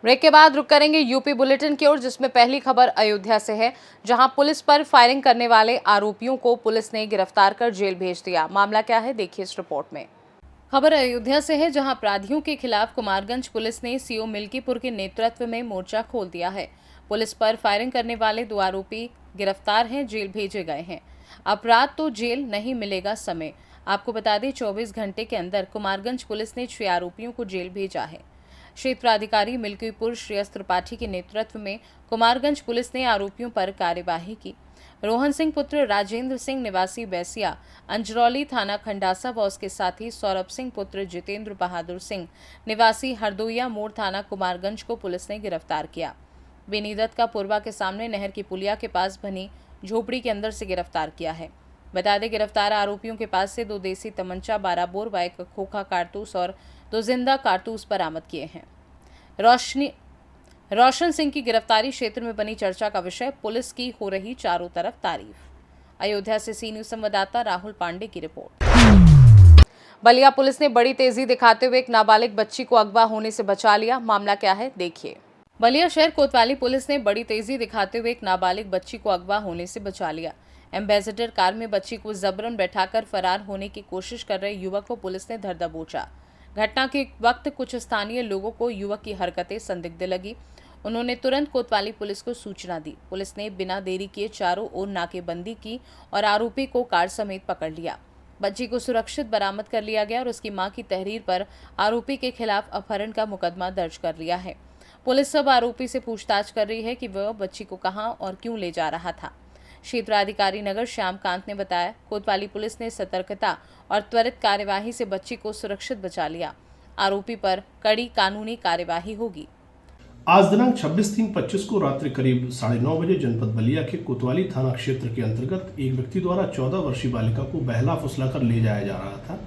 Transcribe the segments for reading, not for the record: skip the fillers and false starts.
Break के बाद रुक करेंगे यूपी बुलेटिन की ओर, जिसमें पहली खबर अयोध्या से है, जहां पुलिस पर फायरिंग करने वाले आरोपियों को पुलिस ने गिरफ्तार कर जेल भेज दिया। मामला क्या है, देखिए इस रिपोर्ट में। खबर अयोध्या से है, जहां अपराधियों के खिलाफ कुमारगंज पुलिस ने सीओ मिल्कीपुर के नेतृत्व में मोर्चा खोल दिया है। पुलिस पर फायरिंग करने वाले 2 आरोपी गिरफ्तार हैं, जेल भेजे गए हैं। अपराध तो जेल, नहीं मिलेगा समय। आपको बता दें, 24 घंटे के अंदर कुमारगंज पुलिस ने 6 आरोपियों को जेल भेजा है। क्षेत्र अधिकारी मिल्कीपुर श्रेयस त्रिपाठी के नेतृत्व में कुमारगंज पुलिस ने आरोपियों पर कार्यवाही की। रोहन सिंह पुत्र राजेंद्र सिंह निवासी बैसिया अंजरौली थाना खंडासा व उसके साथी सौरभ सिंह पुत्र जितेंद्र बहादुर सिंह निवासी हरदोइया मोड़ थाना कुमारगंज को पुलिस ने गिरफ्तार किया। बेनीदत का पूर्वा के सामने नहर की पुलिया के पास बनी झोपड़ी के अंदर से गिरफ्तार किया है। बता दें, गिरफ्तार आरोपियों के पास से 2 देसी तमंचा, 12 बोर व 1 खोखा कारतूस और 2 जिंदा कारतूस बरामद किए हैं। रोशन सिंह की गिरफ्तारी क्षेत्र में बनी चर्चा का विषय, पुलिस की हो रही चारों तरफ तारीफ। अयोध्या से सी न्यूज संवाददाता राहुल पांडे की रिपोर्ट। बलिया पुलिस ने बड़ी तेजी दिखाते हुए एक नाबालिग बच्ची को अगवा होने से बचा लिया। मामला क्या है, देखिए। बलिया शहर कोतवाली पुलिस ने बड़ी तेजी दिखाते हुए एक नाबालिग बच्ची को अगवा होने से बचा लिया। एम्बेसडर कार में बच्ची को जबरन बैठाकर फरार होने की कोशिश कर रहे युवक को पुलिस ने धर दबोचा। घटना के वक्त कुछ स्थानीय लोगों को युवक की हरकतें संदिग्ध लगी। उन्होंने तुरंत कोतवाली पुलिस को सूचना दी। पुलिस ने बिना देरी किए चारों ओर नाकेबंदी की और आरोपी को कार समेत पकड़ लिया। बच्ची को सुरक्षित बरामद कर लिया गया और उसकी मां की तहरीर पर आरोपी के खिलाफ अपहरण का मुकदमा दर्ज कर लिया है। पुलिस सब आरोपी से पूछताछ कर रही है कि वह बच्ची को कहां और क्यों ले जा रहा था। क्षेत्र अधिकारी नगर श्यामकांत ने बताया, कोतवाली पुलिस ने सतर्कता और त्वरित कार्यवाही से बच्ची को सुरक्षित बचा लिया। आरोपी पर कड़ी कानूनी कार्यवाही होगी। आज दिनांक 26/3/25 को रात्रि करीब 9:30 बजे जनपद बलिया के कोतवाली थाना क्षेत्र के अंतर्गत एक व्यक्ति द्वारा 14 वर्षीय बालिका को बहला फुसलाकर ले जाया जा रहा था।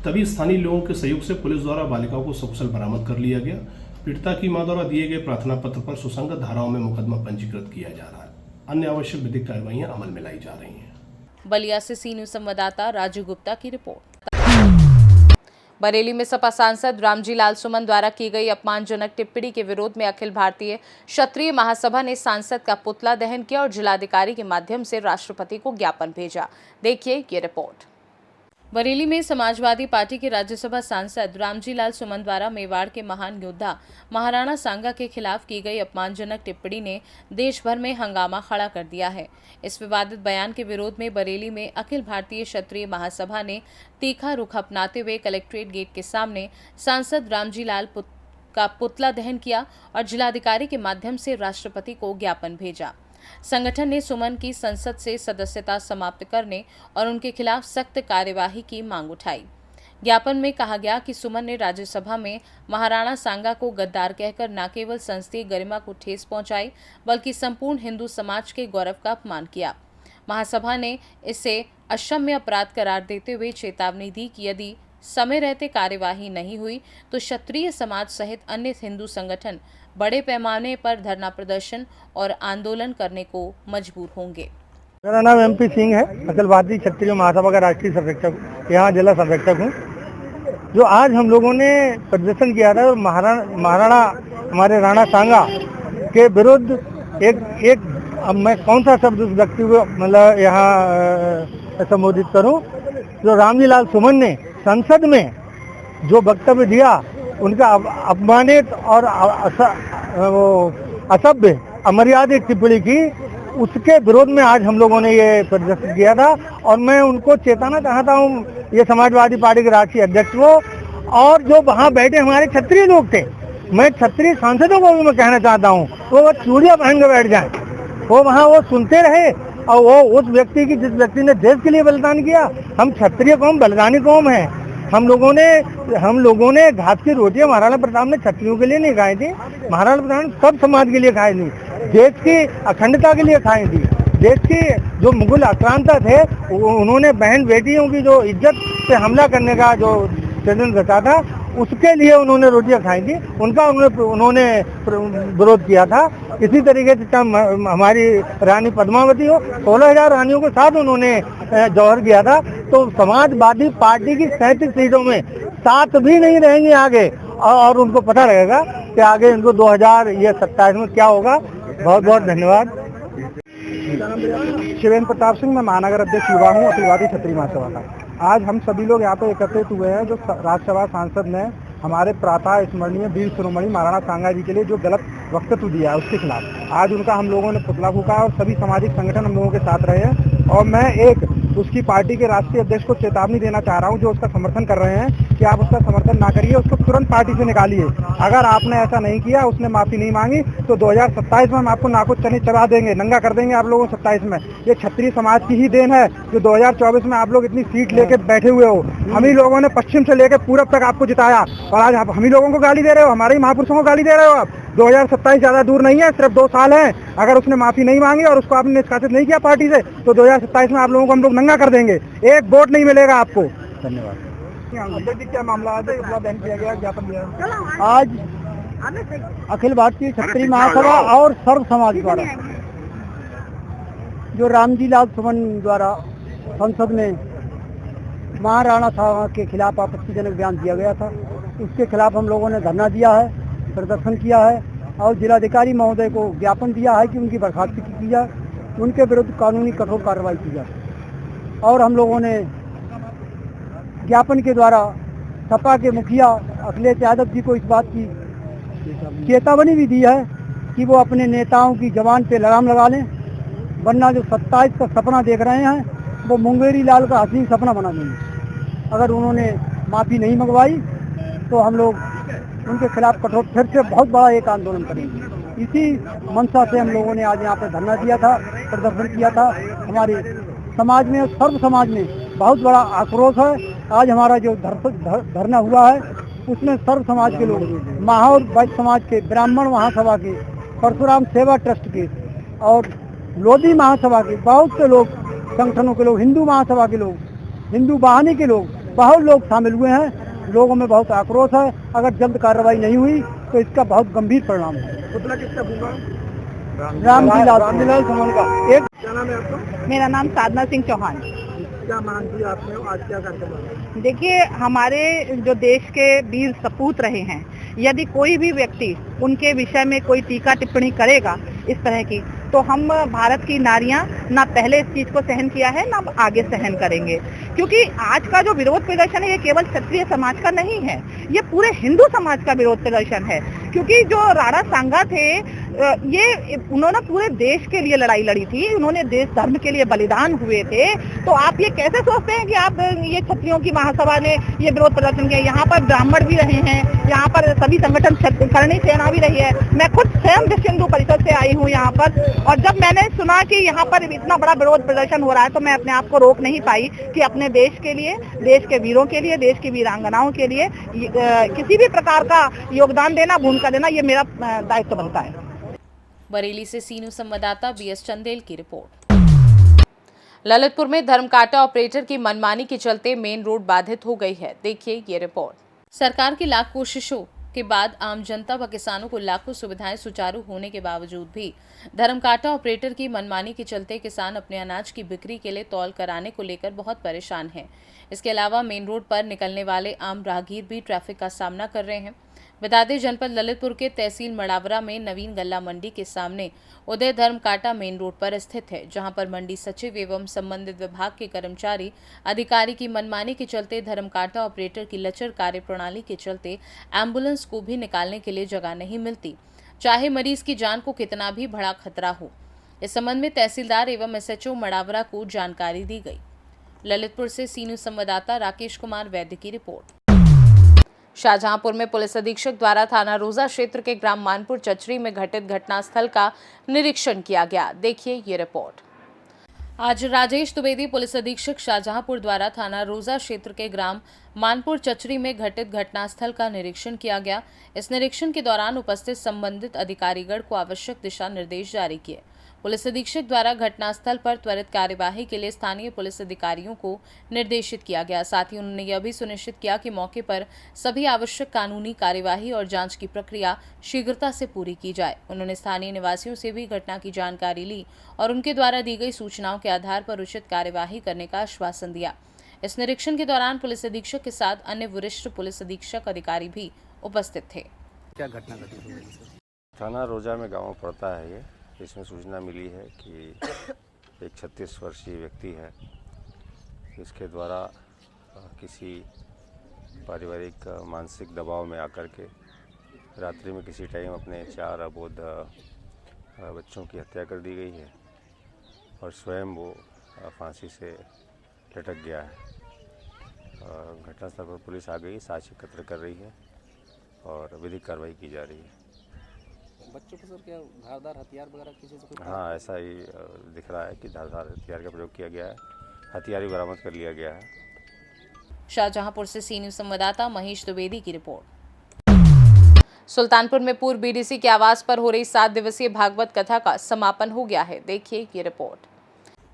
तभी स्थानीय लोगों के सहयोग से पुलिस द्वारा बालिका को सकुशल बरामद कर लिया गया। पीड़िता की मां द्वारा दिए गए प्रार्थना पत्र पर सुसंगत धाराओं में मुकदमा पंजीकृत किया जा रहा है। अन्य आवश्यक विधिक कार्रवाइयां अमल में लाई जा रही हैं। बलिया से सी न्यूज संवाददाता राजू गुप्ता की रिपोर्ट। बरेली में सपा सांसद रामजी लाल सुमन द्वारा की गई अपमानजनक टिप्पणी के विरोध में अखिल भारतीय क्षत्रिय महासभा ने सांसद का पुतला दहन किया और जिलाधिकारी के माध्यम से राष्ट्रपति को ज्ञापन भेजा। देखिए ये रिपोर्ट। बरेली में समाजवादी पार्टी के राज्यसभा सांसद रामजी लाल सुमन द्वारा मेवाड़ के महान योद्धा महाराणा सांगा के खिलाफ की गई अपमानजनक टिप्पणी ने देश भर में हंगामा खड़ा कर दिया है। इस विवादित बयान के विरोध में बरेली में अखिल भारतीय क्षत्रिय महासभा ने तीखा रुख अपनाते हुए कलेक्ट्रेट गेट के सामने सांसद रामजी लाल का पुतला दहन किया और जिलाधिकारी के माध्यम से राष्ट्रपति को ज्ञापन भेजा। संगठन ने सुमन की संसद से सदस्यता समाप्त करने और उनके खिलाफ सख्त कार्यवाही की मांग उठाई। ज्ञापन में कहा गया कि सुमन ने राज्यसभा में महाराणा सांगा को गद्दार कहकर न केवल संसदीय गरिमा को ठेस पहुंचाई, बल्कि संपूर्ण हिंदू समाज के गौरव का अपमान किया। महासभा ने इसे अक्षम्य अपराध करार देते हुए चेतावनी दी कि यदि समय रहते कार्यवाही नहीं हुई तो क्षत्रिय समाज सहित अन्य हिंदू संगठन बड़े पैमाने पर धरना प्रदर्शन और आंदोलन करने को मजबूर होंगे। मेरा नाम MP सिंह है, अखिल भारतीय क्षत्रिय महासभा का राष्ट्रीय संरक्षक, यहाँ जिला संरक्षक हूँ। जो आज हम लोगों ने प्रदर्शन किया था, महाराणा हमारे राणा सांगा के विरुद्ध एक अब मैं कौन सा शब्द उस व्यक्ति को मतलब यहाँ संबोधित करूँ, जो रामजी लाल सुमन ने संसद में जो वक्तव्य दिया, उनका अपमानित और असभ्य अमर्यादित टिप्पणी की, उसके विरोध में आज हम लोगों ने ये प्रदर्शन किया था। और मैं उनको चेताना चाहता हूँ, ये समाजवादी पार्टी के राष्ट्रीय अध्यक्ष को और जो वहाँ बैठे हमारे क्षत्रिय लोग थे, मैं क्षत्रिय सांसदों को भी मैं कहना चाहता हूँ, वो चूड़ियाँ पहन के बैठ जाए, वो वहाँ वो सुनते रहे। और वो उस व्यक्ति की, जिस व्यक्ति ने देश के लिए बलिदान किया, हम क्षत्रिय कौम बलिदानी कौम है। हम लोगों ने घास की रोटियां महाराणा प्रताप ने क्षत्रियों के लिए नहीं खाई थी, महाराणा प्रताप ने सब समाज के लिए खाई थी, देश की अखंडता के लिए खाई थी। देश की जो मुगल आक्रांता थे, उन्होंने बहन बेटियों की जो इज्जत पे हमला करने का जो षड्यंत्र रचा था, उसके लिए उन्होंने रोटियां खाई थी, उनका उन्होंने विरोध किया था। इसी तरीके से हमारी रानी पद्मावती हो, 16,000 रानियों के साथ उन्होंने जौहर किया था। तो समाजवादी पार्टी की 37 सीटों में 7 भी नहीं रहेंगी आगे, और उनको पता रहेगा कि आगे इनको 2027 में क्या होगा। बहुत बहुत धन्यवाद। शिवेंद्र प्रताप सिंह, मैं महानगर अध्यक्ष युवा हूँ, अखिल भारतीय क्षत्रिय महासभा का। आज हम सभी लोग यहाँ पे एकत्रित हुए हैं जो राज्यसभा सांसद ने हमारे प्रातः स्मरणीय वीर शिरोमणि महाराणा सांगा जी के लिए जो गलत वक्तव्य दिया है उसके खिलाफ आज उनका हम लोगों ने पुतला फूंका और सभी सामाजिक संगठन हम लोगों के साथ रहे हैं। और मैं एक उसकी पार्टी के राष्ट्रीय अध्यक्ष को चेतावनी देना चाह रहा हूं जो उसका समर्थन कर रहे हैं कि आप उसका समर्थन ना करिए, उसको तुरंत पार्टी से निकालिए। अगर आपने ऐसा नहीं किया, उसने माफी नहीं मांगी, तो 2027 में हम आपको नाको चने चढ़ा देंगे, नंगा कर देंगे आप लोगों को 27 में। ये क्षत्रिय समाज की ही देन है जो 2024 में आप लोग इतनी सीट लेके बैठे हुए हो। हम ही लोगों ने पश्चिम से लेकर पूरब तक आपको जिताया और आज आप हम ही लोगों को गाली दे रहे हो, हमारे ही महापुरुषों को गाली दे रहे हो आप। 2027 ज्यादा दूर नहीं है, सिर्फ 2 साल है। अगर उसने माफी नहीं मांगी और उसको आपने निष्कासित नहीं किया पार्टी से, तो 2027 में आप लोगों को हम लोग नंगा कर देंगे, एक वोट नहीं मिलेगा आपको। धन्यवाद। क्या मामला है किया गया ज्ञापन दिया आज अखिल भारतीय क्षत्रिय महासभा और सर्व समाज द्वारा जो रामजी लाल सुमन द्वारा संसद में महाराणा सांगा के खिलाफ आपत्तिजनक बयान दिया गया था, उसके खिलाफ हम लोगों ने धरना दिया है, प्रदर्शन किया है और जिलाधिकारी महोदय को ज्ञापन दिया है कि उनकी बर्खास्तगी की जाए, उनके विरुद्ध कानूनी कठोर कार्रवाई की जाए। और हम लोगों ने ज्ञापन के द्वारा सपा के मुखिया अखिलेश यादव जी को इस बात की चेतावनी भी दी है कि वो अपने नेताओं की जबान पे लगाम लगा लें, वरना जो 27 का सपना देख रहे हैं वो मुंगेरी लाल का हसीन सपना बना देंगे। अगर उन्होंने माफ़ी नहीं मंगवाई तो हम लोग उनके खिलाफ कठोर फिर से बहुत बड़ा एक आंदोलन करेंगे। इसी मंशा से हम लोगों ने आज यहाँ पर धरना दिया था, प्रदर्शन किया था। हमारे समाज में, सर्व समाज में बहुत बड़ा आक्रोश है। आज हमारा जो धरना हुआ है उसमें सर्व समाज के लोग, माहौर वैश्य समाज के, ब्राह्मण महासभा के, परशुराम सेवा ट्रस्ट के और लोधी महासभा के, बहुत से लोग, संगठनों के लोग, हिंदू महासभा के लोग, हिंदू वाहिनी के लोग, बहुत लोग शामिल हुए हैं। लोगों में बहुत आक्रोश है। अगर जल्द कार्रवाई नहीं हुई तो इसका बहुत गंभीर परिणाम है। पुतला किसका फूंका? रामजी सुमन का। एक क्या नाम है आपका? मेरा नाम साधना सिंह चौहान। क्या मांग थी आपने, आज क्या करते? देखिए, हमारे जो देश के वीर सपूत रहे हैं, यदि कोई भी व्यक्ति उनके विषय में कोई टीका टिप्पणी करेगा इस तरह की, तो हम भारत की नारियां ना पहले इस चीज को सहन किया है ना आगे सहन करेंगे। क्योंकि आज का जो विरोध प्रदर्शन है ये केवल क्षत्रिय समाज का नहीं है, ये पूरे हिंदू समाज का विरोध प्रदर्शन है। क्योंकि जो राणा सांगा थे ये उन्होंने पूरे देश के लिए लड़ाई लड़ी थी, उन्होंने देश धर्म के लिए बलिदान हुए थे। तो आप ये कैसे सोचते हैं कि आप ये क्षत्रियों की महासभा ने ये विरोध प्रदर्शन किया? यहाँ पर ब्राह्मण भी रहे हैं, यहाँ पर सभी संगठन, करणी सेना भी रही है। मैं खुद स्वयं विश्व हिंदू परिषद से आई हूँ यहाँ पर, और जब मैंने सुना कि यहाँ पर इतना बड़ा विरोध प्रदर्शन हो रहा है तो मैं अपने आप को रोक नहीं पाई कि अपने देश के लिए, देश के वीरों के लिए, देश की वीरांगनाओं के लिए किसी भी प्रकार का योगदान देना, भूमिका देना, ये मेरा दायित्व बनता है। बरेली से सीनू संवाददाता बीएस चंदेल की रिपोर्ट। ललितपुर में धर्मकांटा ऑपरेटर की मनमानी के चलते मेन रोड बाधित हो गई है। देखिए ये रिपोर्ट। सरकार की लाख कोशिशों के बाद आम जनता व किसानों को लाखों सुविधाएं सुचारू होने के बावजूद भी धर्मकांटा ऑपरेटर की मनमानी के चलते किसान अपने अनाज की बिक्री के लिए तौल कराने को लेकर बहुत परेशान हैं। इसके अलावा मेन रोड पर निकलने वाले आम राहगीर भी ट्रैफिक का सामना कर रहे हैं। बता दें, जनपद ललितपुर के तहसील मड़ावरा में नवीन गल्ला मंडी के सामने उदय धर्मकांटा मेन रोड पर स्थित है, जहां पर मंडी सचिव एवं संबंधित विभाग के कर्मचारी अधिकारी की मनमानी के चलते धर्मकांटा ऑपरेटर की लचर कार्यप्रणाली के चलते एम्बुलेंस को भी निकालने के लिए जगह नहीं मिलती, चाहे मरीज की जान को कितना भी बड़ा खतरा हो। इस संबंध में तहसीलदार एवं एसएचओ मड़ावरा को जानकारी दी गई। ललितपुर से सीनू संवाददाता राकेश कुमार वैद्य की रिपोर्ट। शाहजहांपुर में पुलिस अधीक्षक द्वारा थाना रोजा क्षेत्र के ग्राम मानपुर चचरी में घटित घटनास्थल का निरीक्षण किया गया। देखिए ये रिपोर्ट। आज राजेश द्विवेदी पुलिस अधीक्षक शाहजहांपुर द्वारा थाना रोजा क्षेत्र के ग्राम मानपुर चचरी में घटित घटनास्थल का निरीक्षण किया गया। इस निरीक्षण के दौरान उपस्थित संबंधित अधिकारीगण को आवश्यक दिशा निर्देश जारी किए। पुलिस अधीक्षक द्वारा घटनास्थल पर त्वरित कार्यवाही के लिए स्थानीय पुलिस अधिकारियों को निर्देशित किया गया। साथ ही उन्होंने यह भी सुनिश्चित किया कि मौके पर सभी आवश्यक कानूनी कार्यवाही और जांच की प्रक्रिया शीघ्रता से पूरी की जाए। उन्होंने स्थानीय निवासियों से भी घटना की जानकारी ली और उनके द्वारा दी गई सूचनाओं के आधार पर उचित कार्यवाही करने का आश्वासन दिया। इस निरीक्षण के दौरान पुलिस अधीक्षक के साथ अन्य वरिष्ठ पुलिस अधीक्षक अधिकारी भी उपस्थित थे। क्या घटना घटी है? थाना रोजा में गांव पड़ता है ये। इसमें सूचना मिली है कि एक 36 वर्षीय व्यक्ति है, इसके द्वारा किसी पारिवारिक मानसिक दबाव में आकर के रात्रि में किसी टाइम अपने 4 अबोध बच्चों की हत्या कर दी गई है और स्वयं वो फांसी से लटक गया है। घटनास्थल पर पुलिस आ गई, साक्ष्य एकत्र कर रही है और विधिक कार्रवाई की जा रही है। बच्चों को सर क्या धारदार हथियार वगैरह किसी से कुछ? हाँ, ऐसा ही दिख रहा है कि धारदार हथियार का प्रयोग किया गया है। हथियार भी बरामद कर लिया गया है। शाहजहांपुर से सी न्यूज संवाददाता महेश द्विवेदी की रिपोर्ट। सुल्तानपुर में पूर्व बीडीसी के आवास पर हो रही 7 दिवसीय भागवत कथा का समापन हो गया है। देखिए ये रिपोर्ट।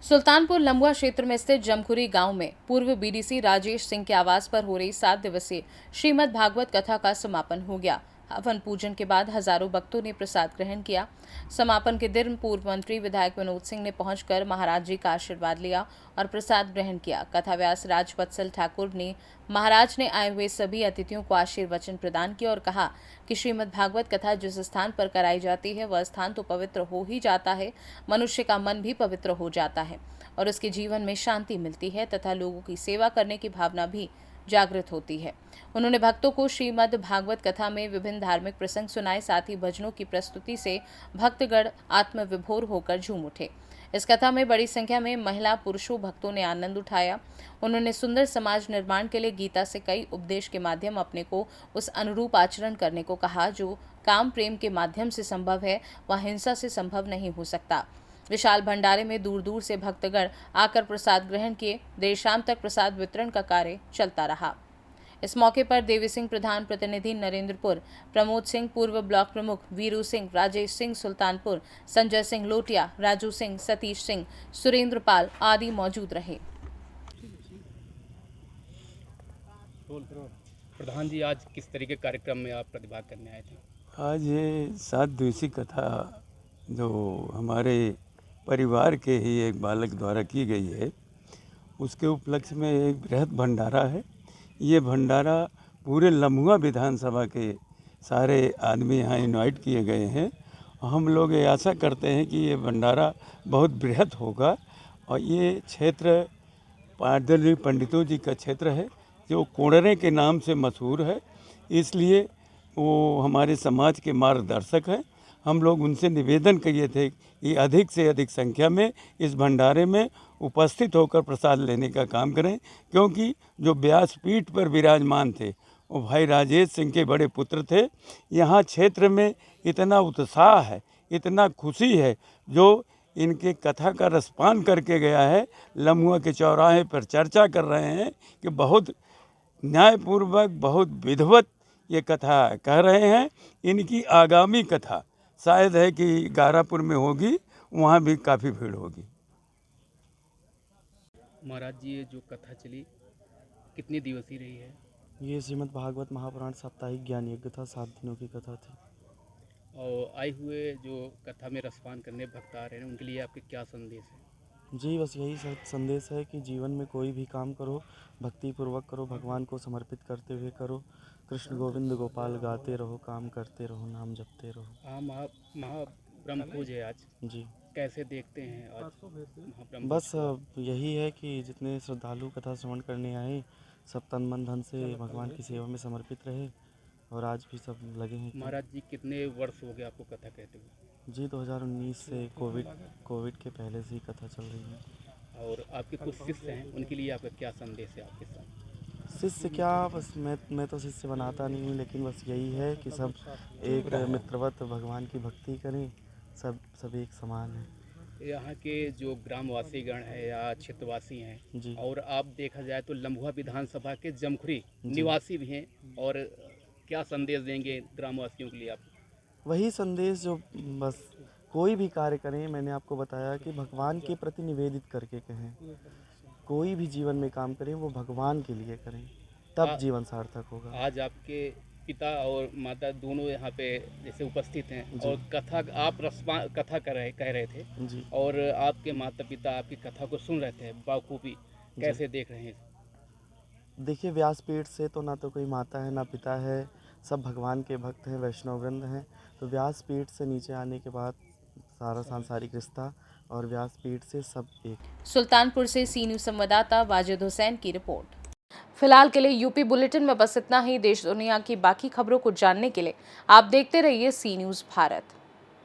सुल्तानपुर लंबुआ क्षेत्र में स्थित जमखुरी गांव में पूर्व बीडीसी राजेश सिंह के आवास पर हो रही 7 दिवसीय श्रीमद् भागवत कथा का समापन हो गया। हवन पूजन के बाद हजारों भक्तों ने प्रसाद ग्रहण किया। समापन के दिन पूर्व मंत्री विधायक विनोद सिंह ने पहुंचकर महाराज जी का आशीर्वाद लिया और प्रसाद ग्रहण किया। कथा व्यास राजवत्सल ठाकुर ने महाराज ने आए हुए सभी अतिथियों को आशीर्वचन प्रदान किया और कहा कि श्रीमद् भागवत कथा जिस स्थान पर कराई जाती है वह स्थान तो पवित्र हो ही जाता है, मनुष्य का मन भी पवित्र हो जाता है और उसके जीवन में शांति मिलती है तथा लोगों की सेवा करने की भावना भी जागृत होती है। उन्होंने भक्तों को श्रीमद् भागवत कथा में विभिन्न धार्मिक प्रसंग सुनाए। साथ ही भजनों की प्रस्तुति से भक्तगण आत्मविभोर होकर झूम उठे। इस कथा में बड़ी संख्या में महिला पुरुषों भक्तों ने आनंद उठाया। उन्होंने सुंदर समाज निर्माण के लिए गीता से कई उपदेश के माध्यम अपने को उस अनुरूप आचरण करने को कहा जो काम प्रेम के माध्यम से संभव है वह हिंसा से संभव नहीं हो सकता। विशाल भंडारे में दूर दूर से भक्तगण आकर प्रसाद ग्रहण किए। देर शाम तक प्रसाद वितरण का कार्य चलता रहा। इस मौके पर देवी सिंह प्रधान प्रतिनिधि नरेंद्रपुर, प्रमोद सिंह पूर्व ब्लॉक प्रमुख, वीरू सिंह, राजेश सिंह सुल्तानपुर, संजय सिंह लोटिया, राजू सिंह, सतीश सिंह, सुरेंद्र पाल आदि मौजूद रहे। प्रधान जी, आज किस तरीके के कार्यक्रम में आप प्रतिभाग करने आए थे? आज ये 7 दिवसीय कथा जो हमारे परिवार के ही एक बालक द्वारा की गई है, उसके उपलक्ष्य में एक बृहद भंडारा है। ये भंडारा पूरे लम्हुआ विधानसभा के सारे आदमी यहाँ इनवाइट किए गए हैं। हम लोग ये आशा करते हैं कि ये भंडारा बहुत बृहद होगा और ये क्षेत्र पादरी पंडितों जी का क्षेत्र है जो कोड़रे के नाम से मशहूर है, इसलिए वो हमारे समाज के मार्गदर्शक हैं। हम लोग उनसे निवेदन किए थे कि अधिक से अधिक संख्या में इस भंडारे में उपस्थित होकर प्रसाद लेने का काम करें, क्योंकि जो व्यासपीठ पर विराजमान थे वो भाई राजेश सिंह के बड़े पुत्र थे। यहाँ क्षेत्र में इतना उत्साह है, इतना खुशी है, जो इनके कथा का रसपान करके गया है। लम्हुआ के चौराहे पर चर्चा कर रहे हैं कि बहुत न्यायपूर्वक, बहुत विधिवत ये कथा कह रहे हैं। इनकी आगामी कथा शायद है कि गारापुर में होगी, वहाँ भी काफ़ी भीड़ होगी। महाराज जी, ये जो कथा चली कितनी दिवसीय रही है? ये श्रीमद् भागवत महापुराण साप्ताहिक ज्ञान यज्ञ था, 7 दिनों की कथा थी। और आए हुए जो कथा में रसपान करने भक्त आ रहे हैं उनके लिए आपके क्या संदेश है? जी, बस यही संदेश है कि जीवन में कोई भी काम करो भक्ति पूर्वक करो, भगवान को समर्पित करते हुए करो। कृष्ण गोविंद गोपाल गाते रहो, काम करते रहो, नाम जपते रहो। हाँ, महाब्रह्म पूज है आज, जी कैसे देखते हैं आज महाब्रह्म? बस यही है कि जितने श्रद्धालु कथा श्रवण करने आए सब तन मन धन से भगवान की सेवा में समर्पित रहे और आज भी सब लगे हैं। महाराज जी, कितने वर्ष हो गए आपको कथा कहते हुए? जी, 2019 से कोविड के पहले से ही कथा चल रही है। और आपके कुछ शिष्य हैं, उनके लिए आपका क्या संदेश है आपके साथ? शिष्य क्या, बस मैं तो शिष्य बनाता नहीं हूँ, लेकिन बस यही है कि सब एक मित्रवत भगवान की भक्ति करें, सब एक समान है। यहाँ के जो ग्रामवासी गण है या क्षेत्रवासी हैं जी, और आप देखा जाए तो लम्हुआ विधानसभा के जमखुरी निवासी भी हैं, और क्या संदेश देंगे ग्रामवासियों के लिए आप? वही संदेश जो बस कोई भी कार्य करें, मैंने आपको बताया कि भगवान के प्रति निवेदित करके कहें। कोई भी जीवन में काम करें वो भगवान के लिए करें, तब जीवन सार्थक होगा। आज आपके पिता और माता दोनों यहाँ पे जैसे उपस्थित हैं और कथा आप कथा कह रहे थे जी। और आपके माता पिता आपकी कथा को सुन रहे थे बाखूबी, कैसे देख रहे हैं? देखिए, व्यासपीठ से तो ना तो कोई माता है ना पिता है, सब भगवान के भक्त हैं, वैष्णववृंद हैं। तो व्यासपीठ से नीचे आने के बाद सारा सांसारिक रिश्ता और व्यासपीठ से सब एक। सुल्तानपुर से सी न्यूज़ संवाददाता वाजिद हुसैन की रिपोर्ट। फिलहाल के लिए यूपी बुलेटिन में बस इतना ही। देश दुनिया की बाकी खबरों को जानने के लिए आप देखते रहिए सी न्यूज़ भारत।